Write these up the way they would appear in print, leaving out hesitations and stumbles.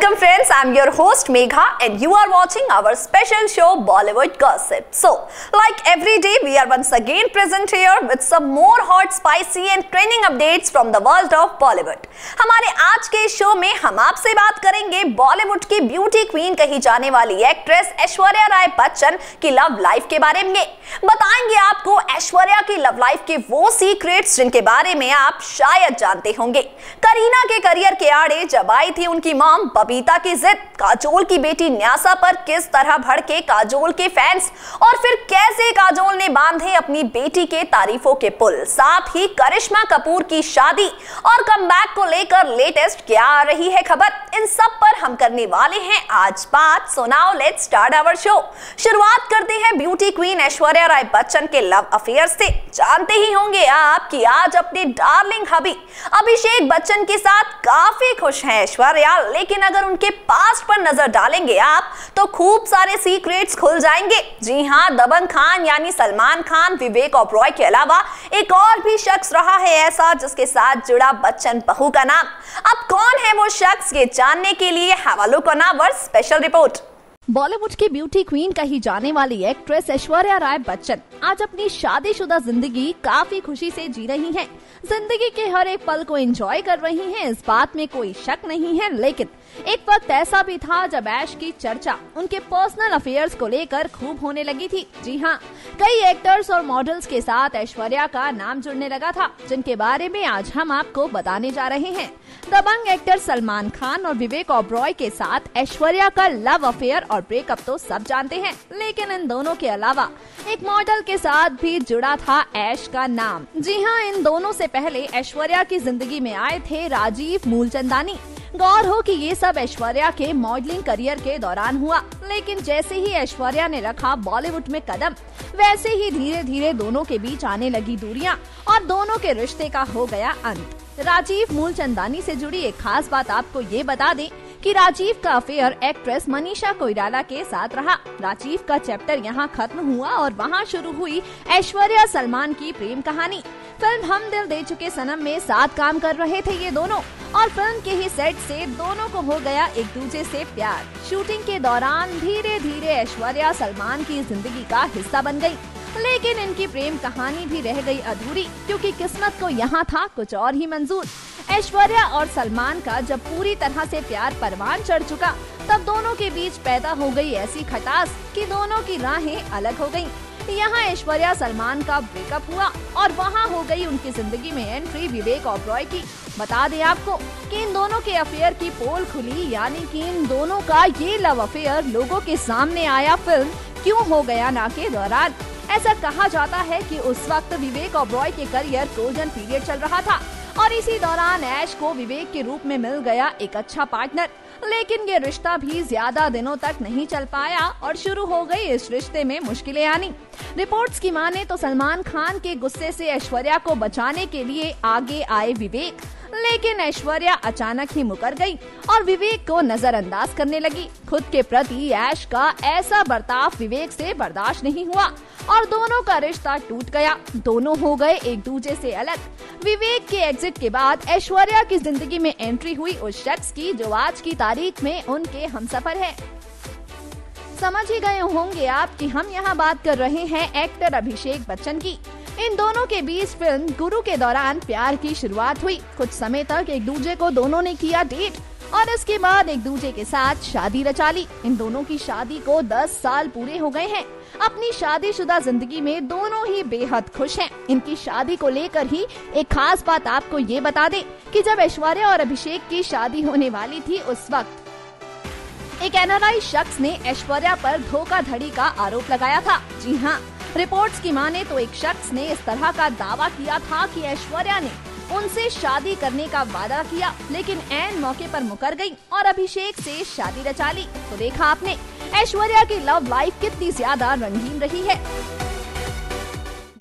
Welcome friends, I'm your host Megha and you are watching our special show Bollywood Gossip. So, like every day we are once again present here with some more hot, spicy and trending updates from the world of Bollywood. हमारे आज के show में हम आपसे बात करेंगे बॉलीवुड की beauty queen कही जाने वाली एक्ट्रेस ऐश्वर्या राय बच्चन की लव लाइफ के बारे में। बताएंगे आपको ऐश्वर्या की लव लाइफ के वो सीक्रेट्स जिनके बारे में आप शायद जानते होंगे। करीना के करियर के आड़े जब आई थी उनकी मॉम बबीता की जिद, काजोल की बेटी न्यासा पर किस तरह भड़के काजोल के फैंस और फिर कैसे काजोल ने बांधे अपनी बेटी के तारीफों के पुल। साथ ही करिश्मा कपूर की शादी और कमबैक को लेकर लेटेस्ट क्या आ रही है खबर, इन सब पर हम करने वाले हैं आज बात। So now let's start our show. शुरुआत करते हैं ब्यूटी क्वीन ऐश्वर्या राय बच्चन के लव अफेयर से। जानते ही होंगे आप कि आज अपने डार्लिंग हबी अभिषेक बच्चन के साथ काफी खुश हैं ऐश्वर्या, लेकिन अगर उनके पास्ट पर नजर डालेंगे आप तो खूब सारे सीक्रेट्स खुल जाएंगे। जी हां, दबंग खान यानी सलमान खान विवेक ओबरॉय के अलावा एक और भी शख्स रहा है ऐसा जिसके साथ जुड़ा बच्चन बहू का नाम। अब कौन है वो शख्स, ये जानने के लिए have a look on our special report. Bollywood की ब्यूटी क्वीन कही जाने वाली एक्ट्रेस ऐश्वर्या राय बच्चन आज अपनी शादीशुदा जिंदगी काफी खुशी से जी रही हैं। जिंदगी के हर एक पल को एंजॉय कर रही हैं, इस बात में कोई शक नहीं है। लेकिन एक वक्त ऐसा भी था जब ऐश की चर्चा उनके पर्सनल अफेयर्स को लेकर खूब होने लगी थी। जी हाँ, कई एक्टर्स और मॉडल्स के साथ ऐश्वर्या का नाम जुड़ने लगा था, जिनके बारे में आज हम आपको बताने जा रहे हैं। दबंग एक्टर सलमान खान और विवेक ओबरॉय के साथ ऐश्वर्या का लव अफेयर और ब्रेकअप तो सब जानते हैं, लेकिन इन दोनों के अलावा एक मॉडल के साथ भी जुड़ा था ऐश का नाम। जी हाँ, इन दोनों से पहले ऐश्वर्या की जिंदगी में आए थे राजीव मूलचंदानी। गौर हो कि ये सब ऐश्वर्या के मॉडलिंग करियर के दौरान हुआ, लेकिन जैसे ही ऐश्वर्या ने रखा बॉलीवुड में कदम, वैसे ही धीरे धीरे दोनों के बीच आने लगी दूरियां और दोनों के रिश्ते का हो गया अंत। राजीव मूलचंदानी से जुड़ी एक खास बात आपको ये बता दें कि राजीव का अफेयर एक्ट्रेस मनीषा कोइराला के साथ रहा। राजीव का चैप्टर यहाँ खत्म हुआ और वहाँ शुरू हुई ऐश्वर्या सलमान की प्रेम कहानी। फिल्म हम दिल दे चुके सनम में साथ काम कर रहे थे ये दोनों और फिल्म के ही सेट से दोनों को हो गया एक दूसरे से प्यार। शूटिंग के दौरान धीरे धीरे ऐश्वर्या सलमान की जिंदगी का हिस्सा बन गई, लेकिन इनकी प्रेम कहानी भी रह गई अधूरी, क्योंकि किस्मत को यहाँ था कुछ और ही मंजूर। ऐश्वर्या और सलमान का जब पूरी तरह से प्यार परवान चढ़ चुका, तब दोनों के बीच पैदा हो गई ऐसी खटास कि दोनों की राहें अलग हो गईं। यहाँ ऐश्वर्या सलमान का ब्रेकअप हुआ और वहाँ हो गई उनकी जिंदगी में एंट्री विवेक ओबरॉय की। बता दें आपको कि इन दोनों के अफेयर की पोल खुली, यानी कि इन दोनों का ये लव अफेयर लोगों के सामने आया फिल्म क्यों हो गया ना के दौरान। ऐसा कहा जाता है कि उस वक्त विवेक ओबरॉय के करियर फ्रोजन पीरियड चल रहा था और इसी दौरान ऐश को विवेक के रूप में मिल गया एक अच्छा पार्टनर, लेकिन ये रिश्ता भी ज्यादा दिनों तक नहीं चल पाया और शुरू हो गई इस रिश्ते में मुश्किलें आनी। रिपोर्ट्स की माने तो सलमान खान के गुस्से से ऐश्वर्या को बचाने के लिए आगे आए विवेक, लेकिन ऐश्वर्या अचानक ही मुकर गई और विवेक को नजरअंदाज करने लगी। खुद के प्रति ऐश का ऐसा बर्ताव विवेक से बर्दाश्त नहीं हुआ और दोनों का रिश्ता टूट गया। दोनों हो गए एक दूसरे से अलग। विवेक के एग्जिट के बाद ऐश्वर्या की जिंदगी में एंट्री हुई उस शख्स की जो आज की तारीख में उनके हमसफर है। समझ ही गए होंगे आप कि हम यहाँ बात कर रहे हैं एक्टर अभिषेक बच्चन की। इन दोनों के बीच फिल्म गुरु के दौरान प्यार की शुरुआत हुई। कुछ समय तक एक दूसरे को दोनों ने किया डेट और इसके बाद एक दूसरे के साथ शादी रचा ली। इन दोनों की शादी को 10 साल पूरे हो गए हैं। अपनी शादीशुदा जिंदगी में दोनों ही बेहद खुश हैं। इनकी शादी को लेकर ही एक खास बात आपको ये बता दें कि जब ऐश्वर्या और अभिषेक की शादी होने वाली थी, उस वक्त एक NRI शख्स ने ऐश्वर्या पर धोखाधड़ी का आरोप लगाया था। जी हाँ, रिपोर्ट्स की माने तो एक शख्स ने इस तरह का दावा किया था कि ऐश्वर्या ने उनसे शादी करने का वादा किया, लेकिन ऐन मौके पर मुकर गई और अभिषेक से शादी रचा ली। तो देखा आपने ऐश्वर्या की लव लाइफ कितनी ज्यादा रंगीन रही है।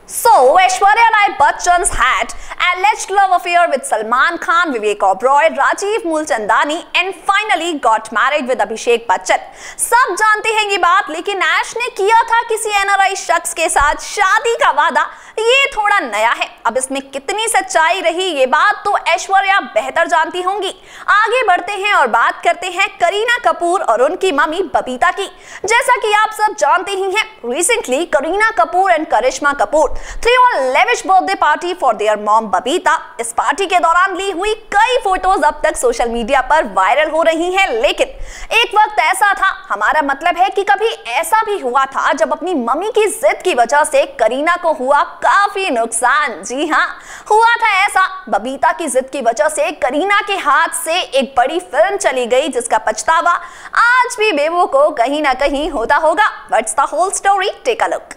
So, Aishwarya Rai Bachchan's had alleged love affair with Salman Khan, Vivek Oberoi, Rajiv Mulchandani and finally got married with Abhishek Bachchan. सब जानते हैं ये बात, लेकिन ऐश ने किया था किसी NRI शख्स के साथ शादी का वादा, ये थोड़ा नया है। अब इसमें कितनी सच्चाई रही ये बात तो ऐश्वर्या बेहतर जानती होंगी। आगे बढ़ते हैं और बात करते हैं करीना कपूर और उनकी मम्मी बबीता की। जैसा कि आप सब जानते ही हैं, recently Kareena Kapoor and Karisma Kapoor threw a lavish birthday party for their mom Babita. इस पार्टी के दौरान ली हुई कई फोटोज अब तक सोशल मीडिया पर वायरल हो रही हैं, लेकिन एक वक्त ऐसा था, हमारा मतलब है कि कभी ऐसा भी हुआ था जब अपनी मम्मी की जिद की वजह से करीना को हुआ काफी नुकसान। जी हाँ, हुआ था ऐसा। बबीता की जिद की वजह से करीना के हाथ से एक बड़ी फिल्म चली गई जिसका पछतावा आज भी बेबो को कहीं ना कहीं होता होगा। What's the whole story? Take a look.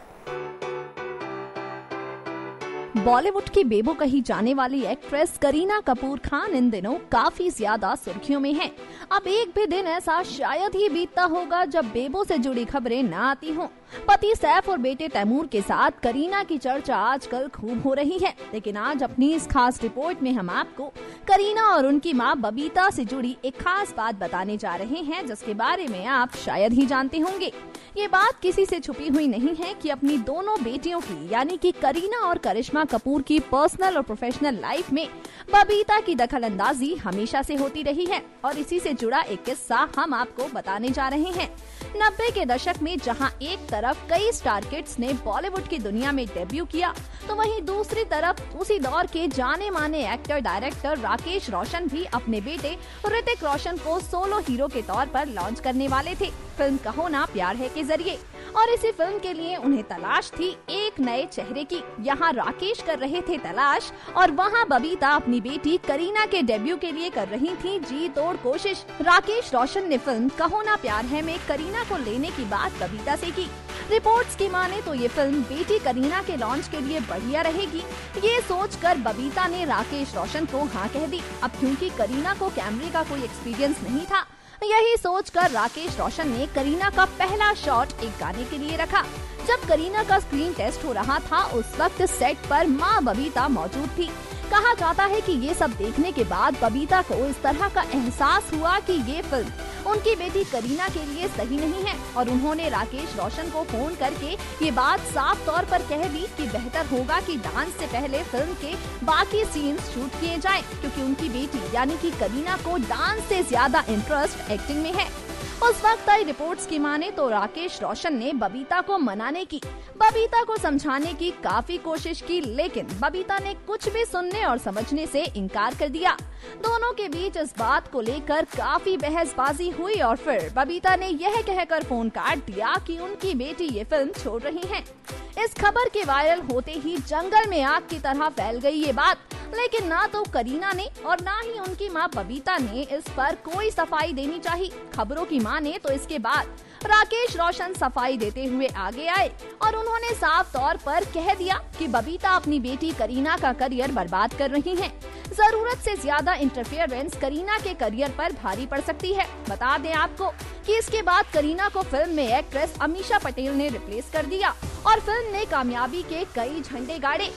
Bollywood की बेबो कही जाने वाली एक्ट्रेस करीना कपूर खान इन दिनों काफी ज्यादा सुर्खियों में हैं। अब एक भी दिन ऐसा शायद ही बीतता होगा जब बेबो से जुड़ी खबरें न आती हों। पति सैफ और बेटे तैमूर के साथ करीना की चर्चा आजकल खूब हो रही है, लेकिन आज अपनी इस खास रिपोर्ट में हम आपको करीना और उनकी मां बबीता से जुड़ी एक खास बात बताने जा रहे हैं, जिसके बारे में आप शायद ही जानते होंगे। ये बात किसी से छुपी हुई नहीं है कि अपनी दोनों बेटियों की यानी कि करीना और करिश्मा कपूर की पर्सनल और प्रोफेशनल लाइफ में बबीता की दखलंदाजी हमेशा से होती रही है, और इसी से जुड़ा एक किस्सा हम आपको बताने जा रहे हैं। 90 के दशक में जहां एक तरफ कई स्टार किड्स ने बॉलीवुड की दुनिया में डेब्यू किया, तो वहीं दूसरी तरफ उसी दौर के जाने माने एक्टर डायरेक्टर राकेश रोशन भी अपने बेटे ऋतिक रोशन को सोलो हीरो के तौर पर लॉन्च करने वाले थे फिल्म कहो ना प्यार है के जरिए। और इसी फिल्म के लिए उन्हें तलाश थी एक नए चेहरे की। यहाँ राकेश कर रहे थे तलाश और वहाँ बबीता अपनी बेटी करीना के डेब्यू के लिए कर रही थी जी तोड़ कोशिश। राकेश रोशन ने फिल्म कहो ना प्यार है में करीना को लेने की बात बबीता से की। रिपोर्ट्स की माने तो ये फिल्म बेटी करीना के लॉन्च के लिए बढ़िया रहेगी। ये सोचकर बबीता ने राकेश रोशन को हाँ कह दी। अब क्योंकि करीना को कैमरे का कोई एक्सपीरियंस नहीं था, यही सोचकर राकेश रोशन ने करीना का पहला शॉट एक गाने के लिए रखा। जब करीना का स्क्रीन टेस्ट हो रहा था, उस वक्त सेट पर मां बबीता मौजूद थी। कहा जाता है कि ये सब देखने के बाद बबीता को इस तरह का एहसास हुआ कि ये फिल्म उनकी बेटी करीना के लिए सही नहीं है, और उन्होंने राकेश रोशन को फोन करके ये बात साफ तौर पर कह दी कि बेहतर होगा कि डांस से पहले फिल्म के बाकी सीन्स शूट किए जाएं, क्योंकि उनकी बेटी यानी कि करीना को डांस से ज्यादा इंटरेस्ट एक्टिंग में है। उस वक्त आई रिपोर्ट्स की माने तो राकेश रोशन ने बबीता को मनाने की, बबीता को समझाने की काफी कोशिश की, लेकिन बबीता ने कुछ भी सुनने और समझने से इनकार कर दिया। दोनों के बीच इस बात को लेकर काफी बहसबाजी हुई और फिर बबीता ने यह कहकर फोन काट दिया कि उनकी बेटी ये फिल्म छोड़ रही हैं। इस खबर के वायरल होते ही जंगल में आग की तरह फैल गई ये बात, लेकिन ना तो करीना ने और ना ही उनकी मां बबीता ने इस पर कोई सफाई देनी चाहिए। खबरों की माने तो इसके बाद राकेश रोशन सफाई देते हुए आगे आए और उन्होंने साफ तौर पर कह दिया कि बबीता अपनी बेटी करीना का करियर बर्बाद कर रही हैं। जरूरत से ज्यादा इंटरफेरेंस करीना के करियर पर भारी पड़ सकती है। बता दें आपको कि इसके बाद करीना को फिल्म में एक्ट्रेस अमीषा पटेल ने रिप्लेस कर दिया और फिल्म ने कामयाबी के कई झंडे गाड़े।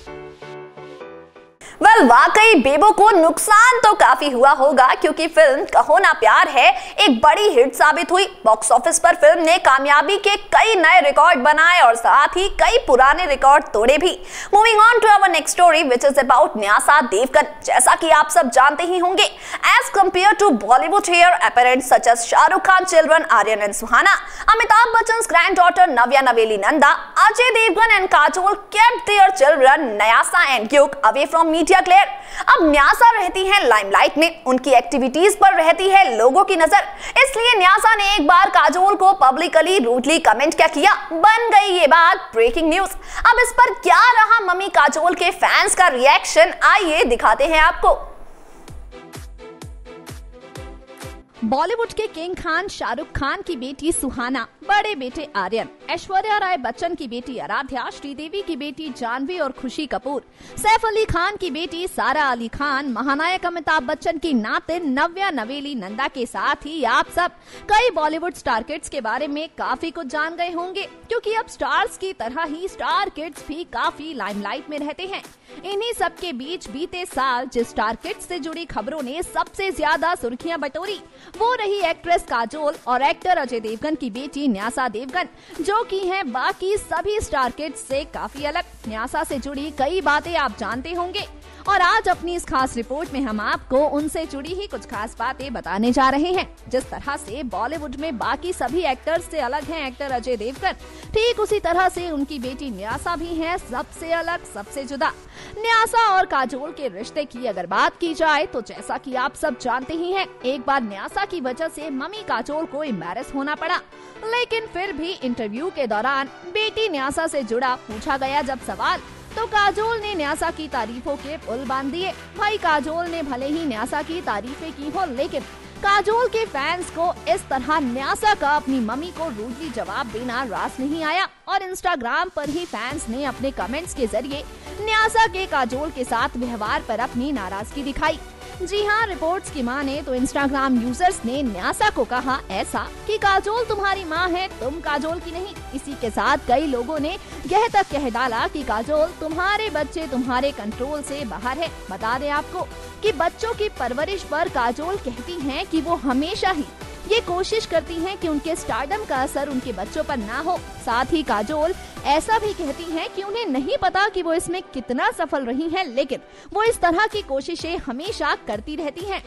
वाकई बेबो को नुकसान तो काफी हुआ होगा, क्योंकि फिल्म कहो ना प्यार है एक बड़ी हिट साबित हुई। बॉक्स ऑफिस पर फिल्म ने कामयाबी के कई नए रिकॉर्ड बनाए और साथ ही कई पुराने रिकॉर्ड तोड़े भी। Moving on to our next story which is about Nysa Devgan. जैसा कि आप सब जानते ही होंगे, as compare to Bollywood heir apparents such as Shahrukh Khan children Aryan and Suhana, Amitabh Bachchan's granddaughter Navya Naveli Nanda, Ajay Devgan and Kajol kept their children Nysa and Yug away from media glare। अब न्यासा रहती है लाइमलाइट में, उनकी एक्टिविटीज पर रहती है लोगों की नजर, इसलिए न्यासा ने एक बार काजोल को पब्लिकली रूडली कमेंट क्या किया, बन गई ये बात ब्रेकिंग न्यूज। अब इस पर क्या रहा मम्मी काजोल के फैंस का रिएक्शन, आइए दिखाते हैं आपको। बॉलीवुड के किंग खान शाहरुख खान की बेटी सुहाना, बड़े बेटे आर्यन, ऐश्वर्या राय बच्चन की बेटी आराध्या, श्रीदेवी की बेटी जानवी और खुशी कपूर, सैफ अली खान की बेटी सारा अली खान, महानायक अमिताभ बच्चन की नातिन नव्या नवेली नंदा के साथ ही आप सब कई बॉलीवुड स्टार किड्स के बारे में काफी कुछ जान गए होंगे, क्योंकि अब स्टार्स की तरह ही स्टार किड्स भी काफी लाइमलाइट में रहते हैं। इन्हीं सब के बीच बीते साल जिस स्टार किड्स से जुड़ी खबरों ने सबसे ज्यादा सुर्खियां बटोरी वो रही एक्ट्रेस काजोल और एक्टर अजय देवगन की बेटी न्यासा देवगन, जो की हैं बाकी सभी स्टार किड्स से काफी अलग। न्यासा से जुड़ी कई बातें आप जानते होंगे और आज अपनी इस खास रिपोर्ट में हम आपको उनसे जुड़ी ही कुछ खास बातें बताने जा रहे हैं। जिस तरह से बॉलीवुड में बाकी सभी एक्टर्स से अलग हैं एक्टर अजय देवगन, ठीक उसी तरह से उनकी बेटी न्यासा भी है सबसे अलग, सबसे जुदा। न्यासा और काजोल के रिश्ते की अगर बात की जाए तो जैसा कि आप सब जानते ही हैं, एक बार न्यासा की वजह से मम्मी काजोल को एम्बैरेस होना पड़ा, लेकिन फिर भी इंटरव्यू के दौरान बेटी न्यासा से जुड़ा पूछा गया जब सवाल, तो काजोल ने न्यासा की तारीफों के पुल बांध दिए। भाई काजोल ने भले ही न्यासा की तारीफें की हो, लेकिन काजोल के फैंस को इस तरह न्यासा का अपनी मम्मी को रूडली जवाब देना रास नहीं आया और इंस्टाग्राम पर ही फैंस ने अपने कमेंट्स के जरिए न्यासा के काजोल के साथ व्यवहार पर अपनी नाराजगी दिखाई। जी हाँ, रिपोर्ट्स की माने तो इंस्टाग्राम यूजर्स ने न्यासा को कहा ऐसा कि काजोल तुम्हारी माँ है, तुम काजोल की नहीं। इसी के साथ कई लोगों ने यह तक कह डाला कि काजोल तुम्हारे बच्चे तुम्हारे कंट्रोल से बाहर है। बता दें आपको कि बच्चों की परवरिश पर काजोल कहती हैं कि वो हमेशा ही ये कोशिश करती हैं कि उनके स्टारडम का असर उनके बच्चों पर ना हो। साथ ही काजोल ऐसा भी कहती हैं कि उन्हें नहीं पता कि वो इसमें कितना सफल रही हैं, लेकिन वो इस तरह की कोशिशें हमेशा करती रहती हैं।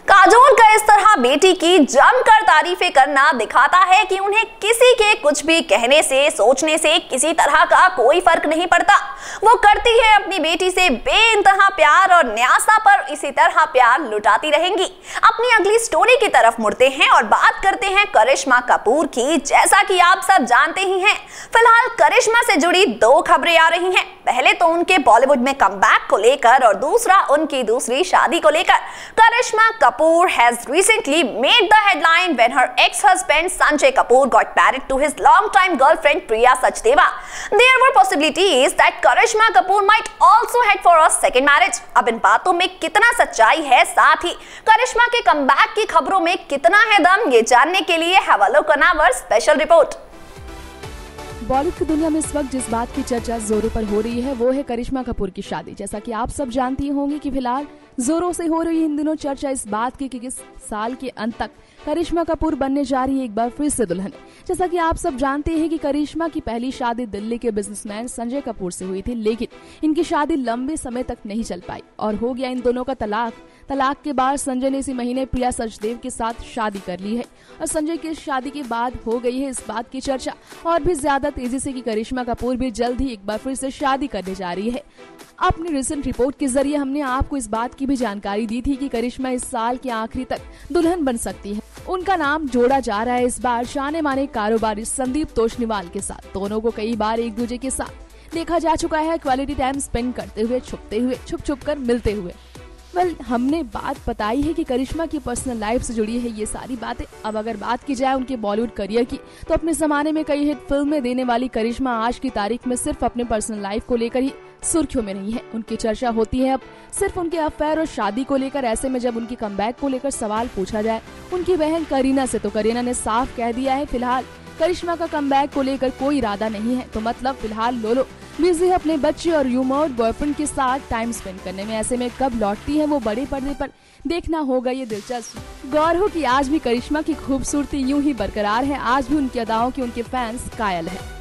काजोल का इस तरह बेटी की जमकर तारीफें करना दिखाता है कि उन्हें किसी के कुछ भी कहने से, सोचने से किसी तरह का कोई फर्क नहीं पड़ता। वो करती है अपनी बेटी से बेइंतहा प्यार और न्यासा पर इसी तरह प्यार लुटाती रहेंगी। अपनी अगली स्टोरी की तरफ मुड़ते हैं और बात करते हैं करिश्मा कपूर की। जैसा कि आप सब जानते ही हैं, फिलहाल करिश्मा से जुड़ी दो खबरें आ रही हैं। पहले तो उनके बॉलीवुड में कमबैक को लेकर और दूसरा उनकी दूसरी शादी को लेकर। करिश्मा Kapoor has recently made the headline when her ex-husband Sanjay Kapoor got married to his long-time girlfriend Priya Sachdeva. There were possibilities that Karishma Kapoor might also head for a second marriage. अब इन बातों में कितना सच्चाई है, साथ ही करिश्मा के comeback की खबरों में कितना है दम, ये जानने के लिए have a look on our special report. Bollywood की दुनिया में इस वक्त जिस बात की चर्चा जोरों पर हो रही है वो है करिश्मा कपूर की शादी। जैसा कि आप सब जानती होंगी कि फिलहाल जोरों से हो रही इन दिनों चर्चा इस बात की कि इस साल के अंत तक करिश्मा कपूर बनने जा रही है एक बार फिर से दुल्हन। जैसा कि आप सब जानते हैं कि करिश्मा की पहली शादी दिल्ली के बिजनेसमैन संजय कपूर से हुई थी, लेकिन इनकी शादी लंबे समय तक नहीं चल पाई और हो गया इन दोनों का तलाक। तलाक के बाद संजय ने इसी महीने प्रिया सचदेव के साथ शादी कर ली है और संजय की शादी के बाद हो गई है इस बात की चर्चा और भी ज्यादा तेजी से कि करिश्मा कपूर भी जल्द ही एक बार फिर से शादी करने जा रही है। अपनी रिसेंट रिपोर्ट के जरिए हमने आपको इस बात की भी जानकारी दी थी कि करिश्मा इस साल के आखिरी तक दुल्हन बन सकती है। उनका नाम जोड़ा जा रहा है इस बार जाने माने कारोबारी संदीप तोषनीवाल के साथ। दोनों को कई बार एक दूसरे के साथ देखा जा चुका है, क्वालिटी टाइम स्पेंड करते हुए, छुपते हुए, छुप कर मिलते हुए। हमने बात बताई है कि करिश्मा की पर्सनल लाइफ से जुड़ी है ये सारी बातें। अब अगर बात की जाए उनके बॉलीवुड करियर की, तो अपने जमाने में कई हिट फिल्में देने वाली करिश्मा आज की तारीख में सिर्फ अपने पर्सनल लाइफ को लेकर ही सुर्खियों में नहीं है। उनकी चर्चा होती है अब सिर्फ उनके अफेयर और शादी को लेकर। ऐसे में जब उनकी कमबैक को लेकर सवाल पूछा जाए उनकी बहन करीना से, तो करीना ने साफ कह दिया है फिलहाल करिश्मा का कमबैक को लेकर कोई इरादा नहीं है। तो मतलब फिलहाल लोलो बिजी है अपने बच्चे और यूमर्ड बॉयफ्रेंड के साथ टाइम स्पेंड करने में। ऐसे में कब लौटती है वो बड़े पर्दे पर देखना होगा ये दिलचस्प। गौर हो कि आज भी करिश्मा की खूबसूरती यूं ही बरकरार है, आज भी उनकी अदाओं के उनके फैंस कायल है।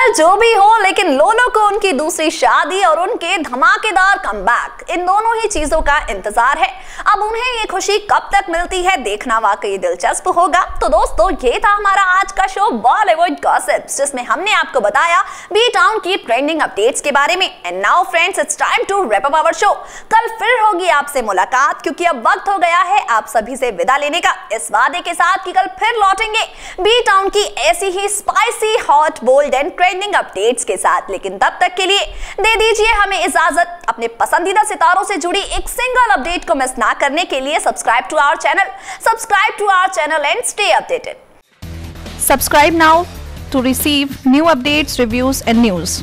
जो भी हो, लेकिन लोलो को उनकी दूसरी शादी और उनके धमाकेदार कमबैक, इन दोनों ही चीजों का इंतजार है। अब उन्हें ये खुशी कब तक मिलती है, देखना वाकई दिलचस्प होगा। तो दोस्तों, ये था हमारा आज का शो बॉलीवुड गॉसिप्स, जिसमें हमने आपको बताया बी टाउन की ट्रेंडिंग अपडेट्स के बारे में। And now friends, it's time to wrap up our show. कल फिर होगी आपसे मुलाकात, क्योंकि अब वक्त हो गया है आप सभी से विदा लेने का, इस वादे के साथ कि कल फिर लौटेंगे बी टाउन की ऐसी ही spicy, hot, bold and trending updates के साथ। लेकिन तब तक के लिए दे दीजिए हमें इजाजत। अपने पसंदीदा सितारों से जुड़ी एक सिंगल अपडेट को मिस ना करने के लिए subscribe to our channel and stay updated. Subscribe now to receive new updates, reviews and news.